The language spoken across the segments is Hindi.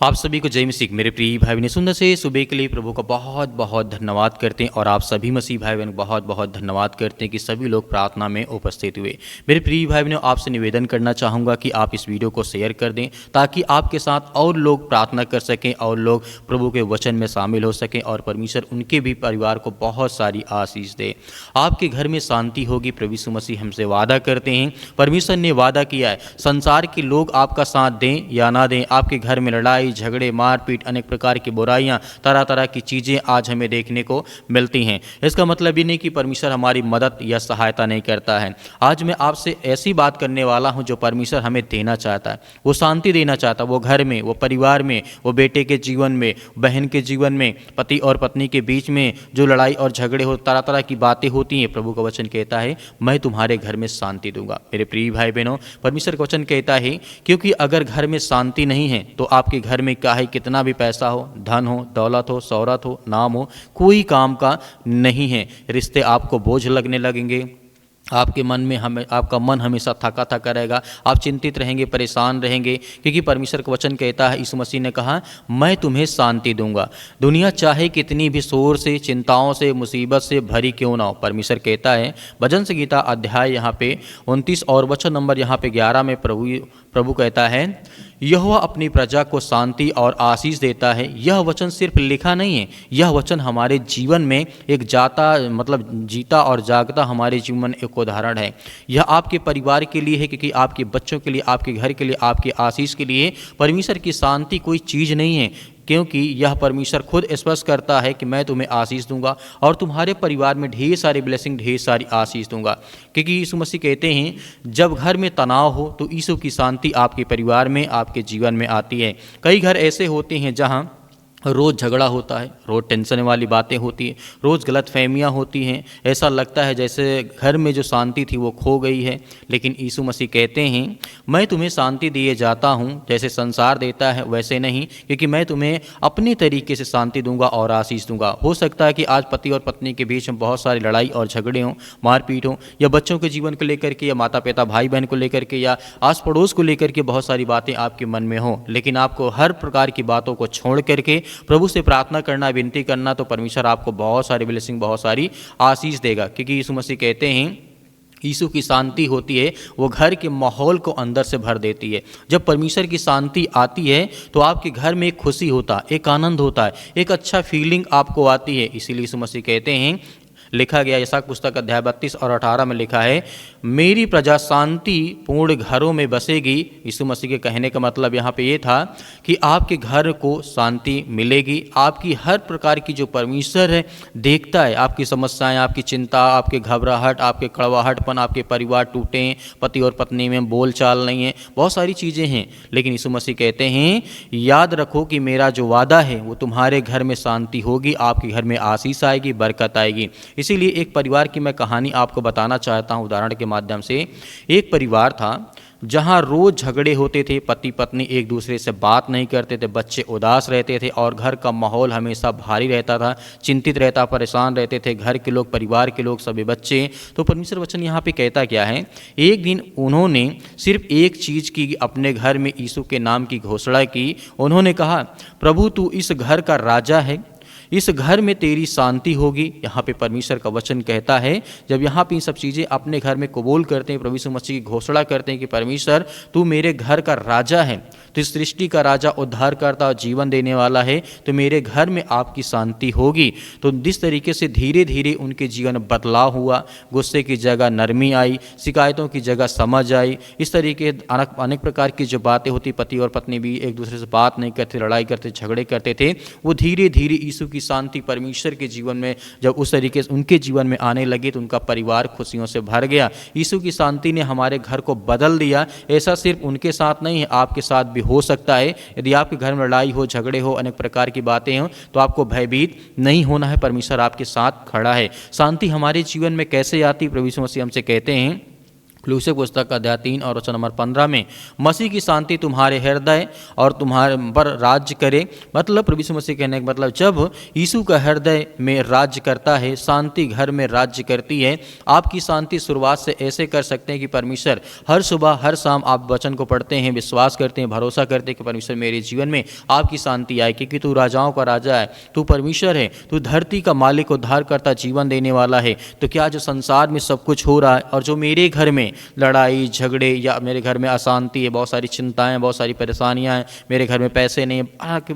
आप सभी को जय मसीह। मेरे प्रिय भाई बहन, सुंदर से सुबह के लिए प्रभु का बहुत बहुत धन्यवाद करते हैं और आप सभी मसीह भाई बहन बहुत बहुत धन्यवाद करते हैं कि सभी लोग प्रार्थना में उपस्थित हुए। मेरे प्रिय भाई बहनों, आपसे निवेदन करना चाहूँगा कि आप इस वीडियो को शेयर कर दें ताकि आपके साथ और लोग प्रार्थना कर सकें और लोग प्रभु के वचन में शामिल हो सकें और परमेश्वर उनके भी परिवार को बहुत सारी आशीष दे। आपके घर में शांति होगी। प्रभु यीशु मसीह हमसे वादा करते हैं, परमेश्वर ने वादा किया है, संसार के लोग आपका साथ दें या ना दें, आपके घर में लड़ाई झगड़े मारपीट अनेक प्रकार की बुराइयां तरह तरह की चीज़ें आज हमें देखने को मिलती हैं। इसका मतलब ये नहीं कि परमेश्वर हमारी मदद या सहायता नहीं करता है। आज मैं आपसे ऐसी बात करने वाला हूं जो परमेश्वर हमें देना चाहता है। वो शांति देना चाहता है, वो घर में, वो परिवार में, वो बेटे के जीवन में, बहन के जीवन में, पति और पत्नी के बीच में जो लड़ाई और झगड़े हो, तरह तरह की बातें होती हैं। प्रभु का वचन कहता है, मैं तुम्हारे घर में शांति दूंगा। मेरे प्रिय भाई बहनों, परमेश्वर का वचन कहता है क्योंकि अगर घर में शांति नहीं है तो आपके घर में क्या है, कितना भी पैसा हो, धन हो, दौलत हो, शोहरत हो, नाम हो, कोई काम का नहीं है। रिश्ते आपको बोझ लगने लगेंगे। आपके मन में आपका मन हमेशा थका थका रहेगा। आप चिंतित रहेंगे, परेशान रहेंगे, क्योंकि परमेश्वर का वचन कहता है, यीशु मसीह ने कहा, मैं तुम्हें शांति दूंगा। दुनिया चाहे कितनी भी शोर से, चिंताओं से, मुसीबत से भरी क्यों ना हो, परमेश्वर कहता है। भजन संगीता अध्याय यहाँ पे 29 और वचन नंबर यहाँ पे 11 में प्रभु कहता है, यहोवा अपनी प्रजा को शांति और आशीष देता है। यह वचन सिर्फ लिखा नहीं है, यह वचन हमारे जीवन में एक जीता और जागता हमारे जीवन एक उदाहरण है। यह आपके परिवार के लिए है, क्योंकि आपके बच्चों के लिए, आपके घर के लिए, आपके आशीष के लिए परमेश्वर की शांति कोई चीज़ नहीं है, क्योंकि यह परमेश्वर खुद स्पष्ट करता है कि मैं तुम्हें आशीष दूंगा और तुम्हारे परिवार में ढेर सारी ब्लेसिंग, ढेर सारी आशीष दूंगा। क्योंकि यीशु मसीह कहते हैं, जब घर में तनाव हो तो यीशु की शांति आपके परिवार में, आपके जीवन में आती है। कई घर ऐसे होते हैं जहां रोज़ झगड़ा होता है, रोज़ टेंशन वाली बातें होती हैं, रोज़ गलत फहमियाँ होती हैं। ऐसा लगता है जैसे घर में जो शांति थी वो खो गई है। लेकिन यीशु मसीह कहते हैं, मैं तुम्हें शांति दिए जाता हूँ, जैसे संसार देता है वैसे नहीं, क्योंकि मैं तुम्हें अपने तरीके से शांति दूंगा और आशीष दूंगा। हो सकता है कि आज पति और पत्नी के बीच में बहुत सारी लड़ाई और झगड़े हों, मारपीट हों, या बच्चों के जीवन को लेकर के, या माता पिता भाई बहन को लेकर के, या आस पड़ोस को लेकर के बहुत सारी बातें आपके मन में हों। लेकिन आपको हर प्रकार की बातों को छोड़ करके प्रभु से प्रार्थना करना, विनती करना, तो परमेश्वर आपको बहुत सारी ब्लेसिंग, बहुत सारी आशीष देगा। क्योंकि यीशु मसीह कहते हैं, यीशु की शांति होती है वो घर के माहौल को अंदर से भर देती है। जब परमेश्वर की शांति आती है तो आपके घर में एक खुशी होता है, एक आनंद होता है, एक अच्छा फीलिंग आपको आती है। इसीलिए यीशु मसीह कहते हैं, लिखा गया यशायाह पुस्तक अध्याय 32 और 18 में लिखा है, मेरी प्रजा शांति पूर्ण घरों में बसेगी। यीशु मसीह के कहने का मतलब यहाँ पे ये था कि आपके घर को शांति मिलेगी। आपकी हर प्रकार की जो परमेश्वर है देखता है, आपकी समस्याएं, आपकी चिंता, आपके घबराहट, आपके कड़वाहटपन, आपके परिवार टूटे, पति और पत्नी में बोल चाल नहीं है, बहुत सारी चीज़ें हैं। लेकिन यीशु मसीह कहते हैं, याद रखो कि मेरा जो वादा है वो तुम्हारे घर में शांति होगी, आपके घर में आशीष आएगी, बरकत आएगी। इसीलिए एक परिवार की मैं कहानी आपको बताना चाहता हूँ उदाहरण के माध्यम से। एक परिवार था जहाँ रोज़ झगड़े होते थे, पति पत्नी एक दूसरे से बात नहीं करते थे, बच्चे उदास रहते थे और घर का माहौल हमेशा भारी रहता था, चिंतित रहता, परेशान रहते थे घर के लोग, परिवार के लोग, सभी बच्चे। तो परमेश्वर वचन यहाँ पे कहता क्या है, एक दिन उन्होंने सिर्फ एक चीज़ की, अपने घर में यीशु के नाम की घोषणा की। उन्होंने कहा, प्रभु तू इस घर का राजा है, इस घर में तेरी शांति होगी। यहाँ पे परमेश्वर का वचन कहता है, जब यहाँ पे इन सब चीज़ें अपने घर में कबूल करते हैं, प्रभु यीशु मसीह की घोषणा करते हैं कि परमेश्वर तू मेरे घर का राजा है, तो इस सृष्टि का राजा, उद्धार करता और जीवन देने वाला है, तो मेरे घर में आपकी शांति होगी। तो जिस तरीके से धीरे धीरे उनके जीवन में बदलाव हुआ, गुस्से की जगह नरमी आई, शिकायतों की जगह समझ आई, इस तरीके अनेक प्रकार की जो बातें होती, पति और पत्नी भी एक दूसरे से बात नहीं करते, लड़ाई करते, झगड़े करते थे, वो धीरे धीरे यीशु की शांति परमेश्वर के जीवन में जब उस तरीके से उनके जीवन में आने लगी तो उनका परिवार खुशियों से भर गया। यीशु की शांति ने हमारे घर को बदल दिया। ऐसा सिर्फ उनके साथ नहीं है, आपके साथ भी हो सकता है। यदि आपके घर में लड़ाई हो, झगड़े हो, अनेक प्रकार की बातें हो, तो आपको भयभीत नहीं होना है, परमेश्वर आपके साथ खड़ा है। शांति हमारे जीवन में कैसे आती, प्रभु यीशु मसीह हमसे कहते हैं, कुलुस्से पुस्तक का अध्याय 3 और वचन नंबर 15 में मसीह की शांति तुम्हारे हृदय और तुम्हारे पर राज्य करे। मतलब प्रभु यीशु मसीह कहने का मतलब जब यीशु का हृदय में राज्य करता है, शांति घर में राज्य करती है। आपकी शांति शुरुआत से ऐसे कर सकते हैं कि परमेश्वर हर सुबह हर शाम आप वचन को पढ़ते हैं, विश्वास करते हैं, भरोसा करते हैं कि परमेश्वर मेरे जीवन में आपकी शांति आए, क्योंकि तू राजाओं का राजा है, तू परमेश्वर है, तू धरती का मालिक, उद्धार करता, जीवन देने वाला है। तो क्या जो संसार में सब कुछ हो रहा है और जो मेरे घर में लड़ाई झगड़े या मेरे घर में अशांति है, बहुत सारी चिंताएं, बहुत सारी परेशानियां हैं, मेरे घर में पैसे नहीं,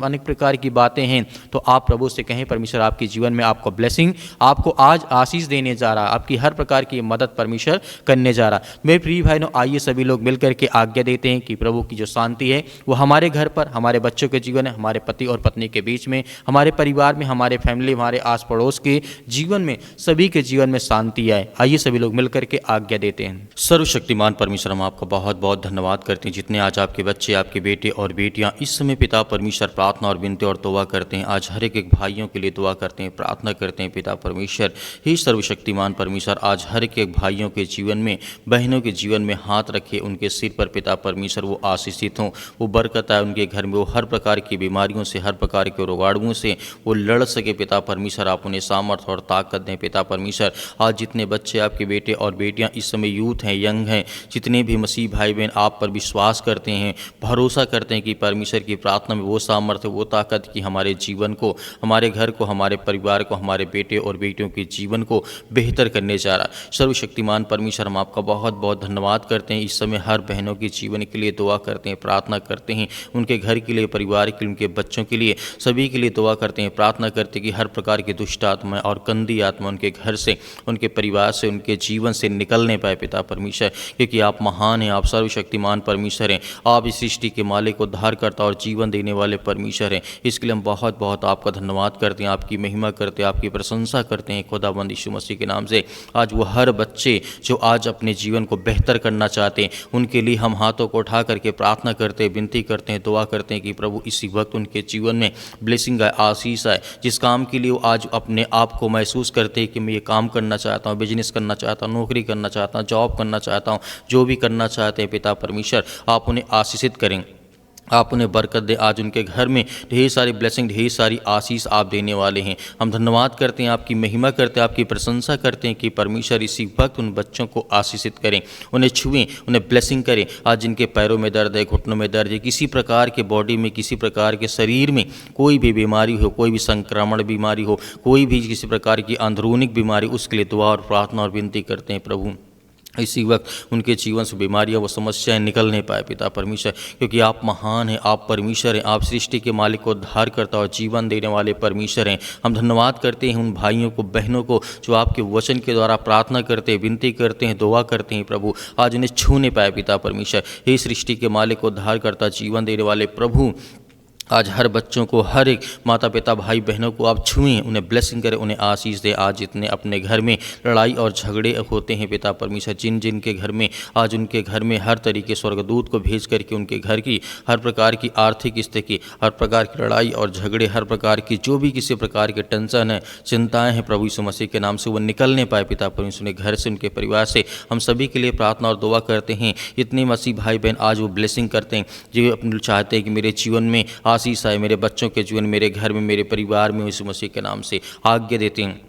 अनेक प्रकार की बातें हैं, तो आप प्रभु से कहें परमेश्वर आपके जीवन में आपको ब्लेसिंग, आपको आज आशीष देने जा रहा है, आपकी हर प्रकार की मदद परमेश्वर करने जा रहा है। मेरे प्रिय भाइयों, आइए सभी लोग मिलकर के आज्ञा देते हैं कि प्रभु की जो शांति है वो हमारे घर पर, हमारे बच्चों के जीवन है, हमारे पति और पत्नी के बीच में, हमारे परिवार में, हमारे फैमिली, हमारे आस पड़ोस के जीवन में, सभी के जीवन में शांति आए। आइए सभी लोग मिलकर के आज्ञा देते हैं। सर्वशक्तिमान परमेश्वर, हम आपका बहुत बहुत धन्यवाद करते हैं जितने आज आपके बच्चे, आपके बेटे और बेटियां इस समय पिता परमेश्वर प्रार्थना और विनती और दुआ करते हैं। आज हर एक भाइयों के लिए दुआ करते हैं, प्रार्थना करते हैं पिता परमेश्वर। हे सर्वशक्तिमान परमेश्वर, आज हर एक भाइयों के जीवन में, बहनों के जीवन में हाथ रखे, उनके सिर पर पिता परमेश्वर वो आशीषित हों, वो बरकत आए उनके घर में, वो हर प्रकार की बीमारियों से, हर प्रकार के रोगाणुओं से वो लड़ सके पिता परमेश्वर। आप उन्हें सामर्थ्य और ताकत दें पिता परमेश्वर। आज जितने बच्चे आपके बेटे और बेटियां इस समय यूथ हैं, यंग हैं, जितने भी मसीह भाई बहन आप पर विश्वास करते हैं, भरोसा करते हैं कि परमेश्वर की प्रार्थना में वो सामर्थ्य, वो ताकत कि हमारे जीवन को, हमारे घर को, हमारे परिवार को, हमारे बेटे और बेटियों के जीवन को बेहतर करने जा रहा है। सर्वशक्तिमान परमेश्वर, हम आपका बहुत बहुत धन्यवाद करते हैं। इस समय हर बहनों के जीवन के लिए दुआ करते हैं, प्रार्थना करते हैं, उनके घर के लिए, परिवार के लिए, उनके बच्चों के लिए, सभी के लिए दुआ करते हैं, प्रार्थना करते हैं कि हर प्रकार की दुष्ट आत्मा और गंदी आत्मा उनके घर से, उनके परिवार से, उनके जीवन से निकलने पाए पिता परमेश्वर, क्योंकि आप महान हैं, आप सर्वशक्तिमान परमेश्वर हैं, आप इस सृष्टि के मालिक, उद्धारकर्ता और जीवन देने वाले परमेश्वर हैं। इसके लिए हम बहुत बहुत आपका धन्यवाद करते हैं, आपकी महिमा करते हैं, आपकी प्रशंसा करते हैं खुदाबंद यीशु मसीह के नाम से। आज वो हर बच्चे जो आज अपने जीवन को बेहतर करना चाहते हैं, उनके लिए हम हाथों को उठा करके प्रार्थना करते हैं, विनती करते हैं, दुआ करते हैं कि प्रभु इसी वक्त उनके जीवन में ब्लेसिंग आए, आशीष आए। जिस काम के लिए वो आज अपने आप को महसूस करते हैं कि मैं ये काम करना चाहता हूँ, बिजनेस करना चाहता हूँ, नौकरी करना चाहता हूँ, जॉब करना चाहता हूँ, जो भी करना चाहते हैं पिता परमेश्वर, आप उन्हें आशीषित करें, आप उन्हें बरकत दे। आज उनके घर में ढेर सारी ब्लेसिंग, ढेर सारी आशीष आप देने वाले हैं। हम धन्यवाद करते हैं, आपकी महिमा करते हैं, आपकी प्रशंसा करते हैं कि परमेश्वर इसी वक्त उन बच्चों को आशीषित करें, उन्हें छुएं, उन्हें ब्लेसिंग करें। आज जिनके पैरों में दर्द है, घुटनों में दर्द है, किसी प्रकार के बॉडी में, किसी प्रकार के शरीर में कोई भी बीमारी हो, कोई भी संक्रमण बीमारी हो, कोई भी किसी प्रकार की अंदरूनी बीमारी, उसके लिए दुआ और प्रार्थना और विनती करते हैं प्रभु इसी वक्त उनके जीवन से बीमारियां व समस्याएं निकल नहीं पाए पिता परमेश्वर, क्योंकि आप महान हैं, आप परमेश्वर हैं, आप सृष्टि के मालिक को उद्धार करता और जीवन देने वाले परमेश्वर हैं। हम धन्यवाद करते हैं उन भाइयों को, बहनों को जो आपके वचन के द्वारा प्रार्थना करते हैं, विनती करते हैं, दुआ करते हैं प्रभु, आज उन्हें छू नहीं पाए पिता परमेश्वर। हे सृष्टि के मालिक को उद्धार करता, जीवन देने वाले प्रभु, आज हर बच्चों को, हर एक माता पिता भाई बहनों को आप छुएं, उन्हें ब्लेसिंग करें, उन्हें आशीष दें। आज जितने अपने घर में लड़ाई और झगड़े होते हैं पिता परमेश्वर, जिन जिन के घर में आज उनके घर में हर तरीके स्वर्गदूत को भेज करके उनके घर की हर प्रकार की आर्थिक स्थिति, हर प्रकार की लड़ाई और झगड़े, हर प्रकार की जो भी किसी प्रकार के टेंशन है, चिंताएँ हैं, प्रभु यीशु मसीह के नाम से वो निकलने पाए पिता परमेश्वर, घर से, उनके परिवार से। हम सभी के लिए प्रार्थना और दुआ करते हैं। इतने मसीह भाई बहन आज वो ब्लेसिंग करते हैं जो अपने चाहते हैं कि मेरे जीवन में आशीष आए, मेरे बच्चों के जीवन, मेरे घर में, मेरे परिवार में, यीशु मसीह के नाम से आज्ञा देते हैं।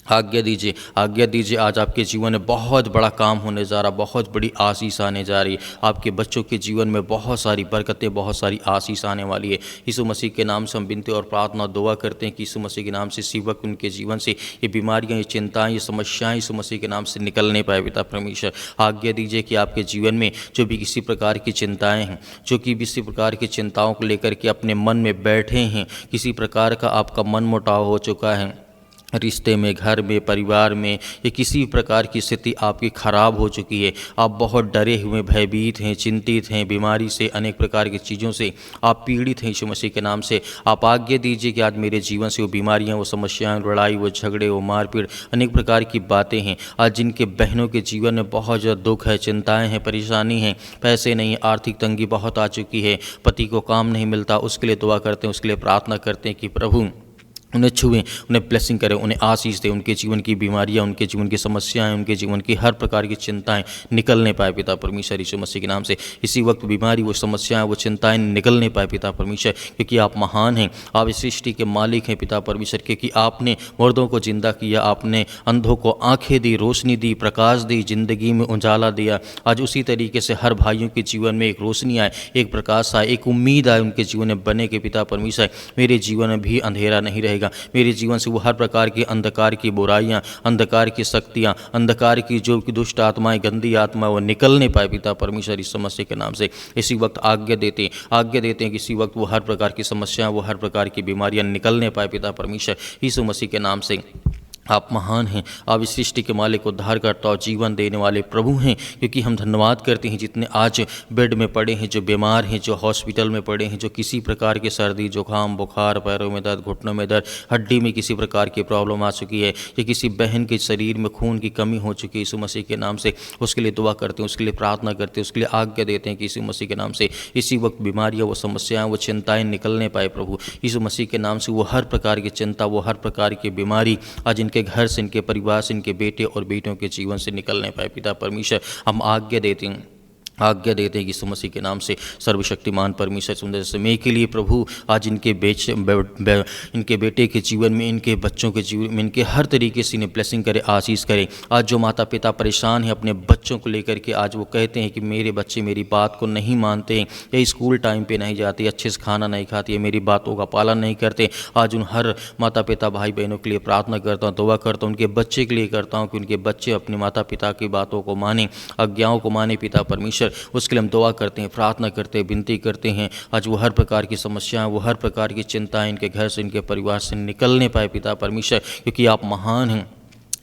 आज्ञा दीजिए, आज्ञा दीजिए। आज आपके जीवन में बहुत बड़ा काम होने जा रहा, बहुत बड़ी आशीष आने जा रही है। आपके बच्चों के जीवन में बहुत सारी बरकतें, बहुत सारी आशीष आने वाली है। यीशु मसीह के नाम से हम विनती और प्रार्थना दुआ करते हैं कि यीशु मसीह के नाम से इसी वक्त उनके जीवन से ये बीमारियां, ये चिंताएं, ये समस्याएं यीशु मसीह के नाम से निकलने पाए पिता परमेश्वर। आज्ञा दीजिए कि आपके जीवन में जो भी किसी प्रकार की चिंताएँ हैं, जो कि किसी प्रकार की चिंताओं को लेकर के अपने मन में बैठे हैं, किसी प्रकार का आपका मन मुटाव हो चुका है रिश्ते में, घर में, परिवार में, या किसी प्रकार की स्थिति आपकी खराब हो चुकी है, आप बहुत डरे हुए, भयभीत हैं, चिंतित हैं, बीमारी से, अनेक प्रकार की चीज़ों से आप पीड़ित हैं, यीशु मसीह के नाम से आप आज्ञा दीजिए कि आज मेरे जीवन से वो बीमारियां, वो समस्याएं, लड़ाई, वो झगड़े, वो मारपीट, अनेक प्रकार की बातें हैं, आज जिनके बहनों के जीवन में बहुत ज़्यादा दुख है, चिंताएँ हैं, परेशानी हैं, पैसे नहीं, आर्थिक तंगी बहुत आ चुकी है, पति को काम नहीं मिलता, उसके लिए दुआ करते हैं, उसके लिए प्रार्थना करते हैं कि प्रभु उन्हें छुएं, उन्हें ब्लेसिंग करें, उन्हें आशीष दें, उनके जीवन की बीमारियां, उनके जीवन की समस्याएं, उनके जीवन की हर प्रकार की चिंताएं निकलने पाए पिता परमेश्वर यीशु मसीह के नाम से। इसी वक्त बीमारी, वो समस्याएं, वो चिंताएं निकलने पाए पिता परमेश्वर, क्योंकि आप महान हैं, आप इस सृष्टि के मालिक हैं पिता परमेश्वर, क्योंकि आपने मुर्दों को जिंदा किया, आपने अंधों को आंखें दी, रोशनी दी, प्रकाश दी, जिंदगी में उजाला दिया। आज उसी तरीके से हर भाइयों के जीवन में एक रोशनी आए, एक प्रकाश आए, एक उम्मीद आए उनके जीवन में बने के पिता परमेश्वर मेरे जीवन में भी अंधेरा नहीं रहेगा, मेरे जीवन से वो हर प्रकार की अंधकार की बुराइयां, अंधकार की शक्तियां, अंधकार की जो दुष्ट आत्माएं, गंदी आत्मा, वो निकलने पाए पिता परमेश्वर इस समस्या के नाम से। इसी वक्त आज्ञा देते हैं कि इसी वक्त वो हर प्रकार की समस्याएं, वो हर प्रकार की बीमारियां निकलने पाए पिता परमेश्वर यीशु मसीह के नाम से। आप महान हैं, आप इस सृष्टि के मालिक, उद्धारकर्ता और जीवन देने वाले प्रभु हैं, क्योंकि हम धन्यवाद करते हैं जितने आज बेड में पड़े हैं, जो बीमार हैं, जो हॉस्पिटल में पड़े हैं, जो किसी प्रकार के सर्दी, जुकाम, बुखार, पैरों में दर्द, घुटनों में दर्द, हड्डी में किसी प्रकार की प्रॉब्लम आ चुकी है, या किसी बहन के शरीर में खून की कमी हो चुकी है, यीशु मसीह के नाम से उसके लिए दुआ करते हैं, उसके लिए प्रार्थना करते हैं, उसके लिए आज्ञा देते हैं कि यीशु मसीह के नाम से इसी वक्त बीमारियाँ, वो समस्याएँ, वो चिंताएँ निकलने पाए प्रभु यीशु मसीह के नाम से। वो हर प्रकार की चिंता, वो हर प्रकार की बीमारी आज इनके घर से, इनके परिवार से, इनके बेटे और बेटियों के जीवन से निकलने पाए पिता परमेश्वर। हम आज्ञा देते हैं कि यीशु मसीह के नाम से सर्वशक्तिमान परमेश्वर सुंदर समय के लिए प्रभु आज इनके इनके बेटे के जीवन में, इनके बच्चों के जीवन में, इनके हर तरीके से इन्हें ब्लेसिंग करे, आशीष करे। आज जो माता पिता परेशान हैं अपने बच्चों को लेकर के, आज वो कहते हैं कि मेरे बच्चे मेरी बात को नहीं मानते, या स्कूल टाइम पे नहीं जाते, अच्छे से खाना नहीं खाते, मेरी बातों का पालन नहीं करते, आज उन हर माता पिता भाई बहनों के लिए प्रार्थना करता हूँ, दुआ करता हूँ, उनके बच्चे के लिए करता हूँ कि उनके बच्चे अपने माता पिता की बातों को माने, आज्ञाओं को माने पिता परमेश्वर। उसके लिए हम दुआ करते हैं, प्रार्थना करते हैं, विनती करते हैं। आज वो हर प्रकार की समस्याएं, वो हर प्रकार की चिंताएं इनके घर से, इनके परिवार से निकलने पाए पिता परमेश्वर, क्योंकि आप महान हैं,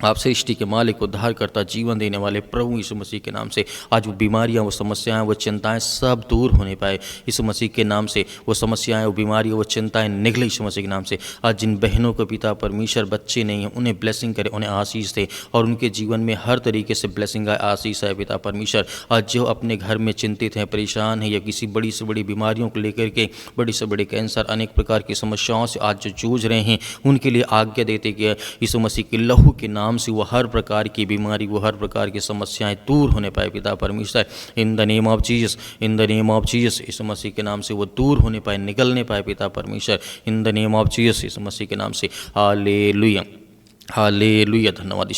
आप सृष्टि के मालिक, उद्धार करता, जीवन देने वाले प्रभु यीशु मसीह के नाम से। आज वो बीमारियां, वो समस्याएं, वो चिंताएं सब दूर होने पाए यीशु मसीह के नाम से। वो समस्याएं, वो बीमारियां, वो चिंताएं निकले यीशु मसीह के नाम से। आज जिन बहनों को पिता परमेश्वर बच्चे नहीं हैं, उन्हें ब्लेसिंग करे, उन्हें आशीष दे, और उनके जीवन में हर तरीके से ब्लेसिंग आए, आशीष है पिता परमेश्वर। आज जो अपने घर में चिंतित हैं, परेशान हैं, या किसी बड़ी से बड़ी बीमारियों को लेकर के, बड़ी से बड़े कैंसर, अनेक प्रकार की समस्याओं से आज जो जूझ रहे हैं, उनके लिए आज्ञा देते कि यीशु मसीह के लहू के नाम से वो हर प्रकार की बीमारी, वो हर प्रकार की समस्याएं दूर होने पाए पिता परमेश्वर। In the name of Jesus, in the name of Jesus, Yeshu Masih के नाम से वो दूर होने पाए, निकलने पाए पिता परमेश्वर। In the name of Jesus, Yeshu Masih के नाम से। Hallelujah, hallelujah. धन्यवाद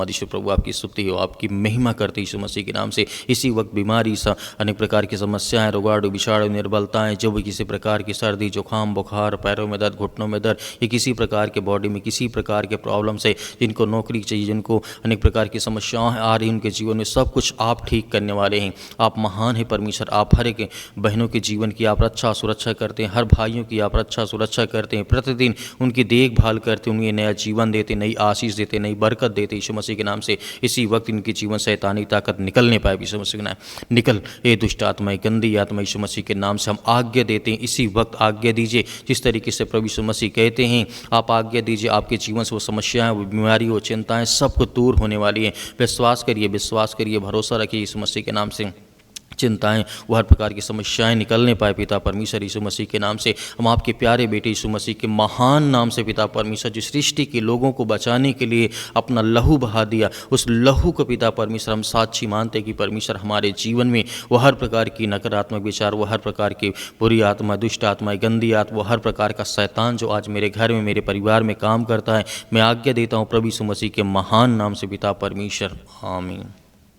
यीशु प्रभु, आपकी स्तुति हो, आपकी महिमा करते यीशु मसीह के नाम से। इसी वक्त बीमारी सा, अनेक प्रकार की समस्याएं, रोगाणु, विषाणु, निर्बलताएं, जो भी किसी प्रकार की सर्दी, जुकाम, बुखार, पैरों में दर्द, घुटनों में दर्द, या किसी प्रकार के बॉडी में किसी प्रकार के प्रॉब्लम से, जिनको नौकरी चाहिए, जिनको अनेक प्रकार की समस्याएं आ रही उनके जीवन में, सब कुछ आप ठीक करने वाले हैं। आप महान हैं परमेश्वर, आप हर एक बहनों के जीवन की आप रक्षा सुरक्षा करते हैं, हर भाइयों की आप रक्षा सुरक्षा करते हैं, प्रतिदिन उनकी देखभाल करते हैं, उन्हें नया जीवन देते, नई आशीष देते, नई बरकत देते यीशु मसीह के नाम से। इसी वक्त इनके जीवन शैतानी ताकत निकलने पाए यीशु मसीह के नाम। निकल ये दुष्ट आत्मा, गंदी आत्मा, यीशु मसीह के नाम से हम आज्ञा देते हैं। इसी वक्त आज्ञा दीजिए, जिस तरीके से प्रभु यीशु मसीह कहते हैं, आप आज्ञा दीजिए, आपके जीवन से वो समस्याएं, वो बीमारी, वो चिंताएं सब कुछ दूर होने वाली हैं। विश्वास करिए, भरोसा रखिए यीशु मसीह के नाम से। चिंताएं, वो हर प्रकार की समस्याएं निकलने पाए पिता परमेश्वर यीशु मसीह के नाम से। हम आपके प्यारे बेटे यीशु मसीह के महान नाम से पिता परमेश्वर, जो सृष्टि के लोगों को बचाने के लिए अपना लहू बहा दिया, उस लहू को पिता परमेश्वर हम साक्षी मानते कि परमेश्वर हमारे जीवन में वो हर प्रकार की नकारात्मक विचार, वो हर प्रकार की बुरी आत्मा, दुष्ट आत्मा, गंदी आत्मा, वो हर प्रकार का शैतान जो आज मेरे घर में, मेरे परिवार में काम करता है, मैं आज्ञा देता हूँ प्रभु यीशु मसीह के महान नाम से पिता परमेश्वर, आमीन।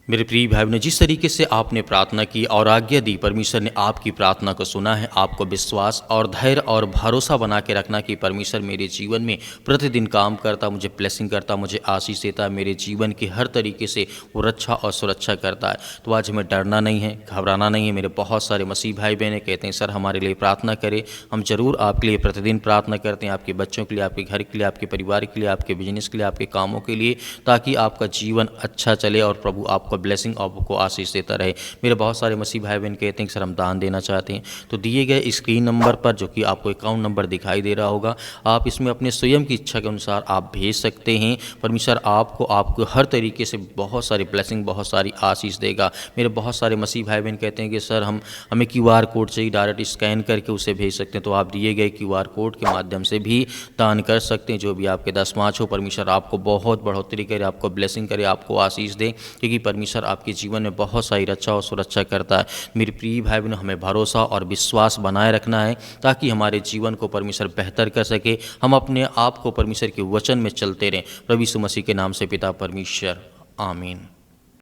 मेरे प्रिय भाई बहनों, जिस तरीके से आपने प्रार्थना की और आज्ञा दी, परमेश्वर ने आपकी प्रार्थना को सुना है। आपको विश्वास और धैर्य और भरोसा बना के रखना कि परमेश्वर मेरे जीवन में प्रतिदिन काम करता, मुझे ब्लेसिंग करता, मुझे आशीष देता है, मेरे जीवन की हर तरीके से वो रक्षा और सुरक्षा करता है। तो आज हमें डरना नहीं है, घबराना नहीं है। मेरे बहुत सारे मसीह भाई बहनें कहते हैं, सर हमारे लिए प्रार्थना करें। हम जरूर आपके लिए प्रतिदिन प्रार्थना करते हैं, आपके बच्चों के लिए, आपके घर के लिए, आपके परिवार के लिए, आपके बिजनेस के लिए, आपके कामों के लिए, ताकि आपका जीवन अच्छा चले और प्रभु आपको ब्लेसिंग आपको आशीष देता रहे। मेरे बहुत सारे मसीह भाई बहन कहते हैं कि सर हम दान देना चाहते हैं, तो दिए गए स्क्रीन नंबर पर जो कि आपको अकाउंट नंबर दिखाई दे रहा होगा, आप इसमें अपने स्वयं की इच्छा के अनुसार आप भेज सकते हैं। परमेश्वर आपको हर तरीके से बहुत सारी ब्लेसिंग, बहुत सारी आशीष देगा। मेरे बहुत सारे मसीह भाई बहन कहते हैं कि सर हमें QR कोड चाहिए, डायरेक्ट स्कैन करके उसे भेज सकते हैं, तो आप दिए गए QR कोड के माध्यम से भी दान कर सकते हैं। जो भी आपके दसमांश हो, परमेश्वर आपको बहुत बढ़ोतरी करे, आपको ब्लेसिंग करे, आपको आशीष दे, क्योंकि परमेश्वर आपके जीवन में बहुत सारी रक्षा और सुरक्षा करता है। मेरे प्रिय भाई बहनों, हमें भरोसा और विश्वास बनाए रखना है ताकि हमारे जीवन को परमेश्वर बेहतर कर सके, हम अपने आप को परमेश्वर के वचन में चलते रहें। प्रभु यीशु मसीह के नाम से पिता परमेश्वर, आमीन।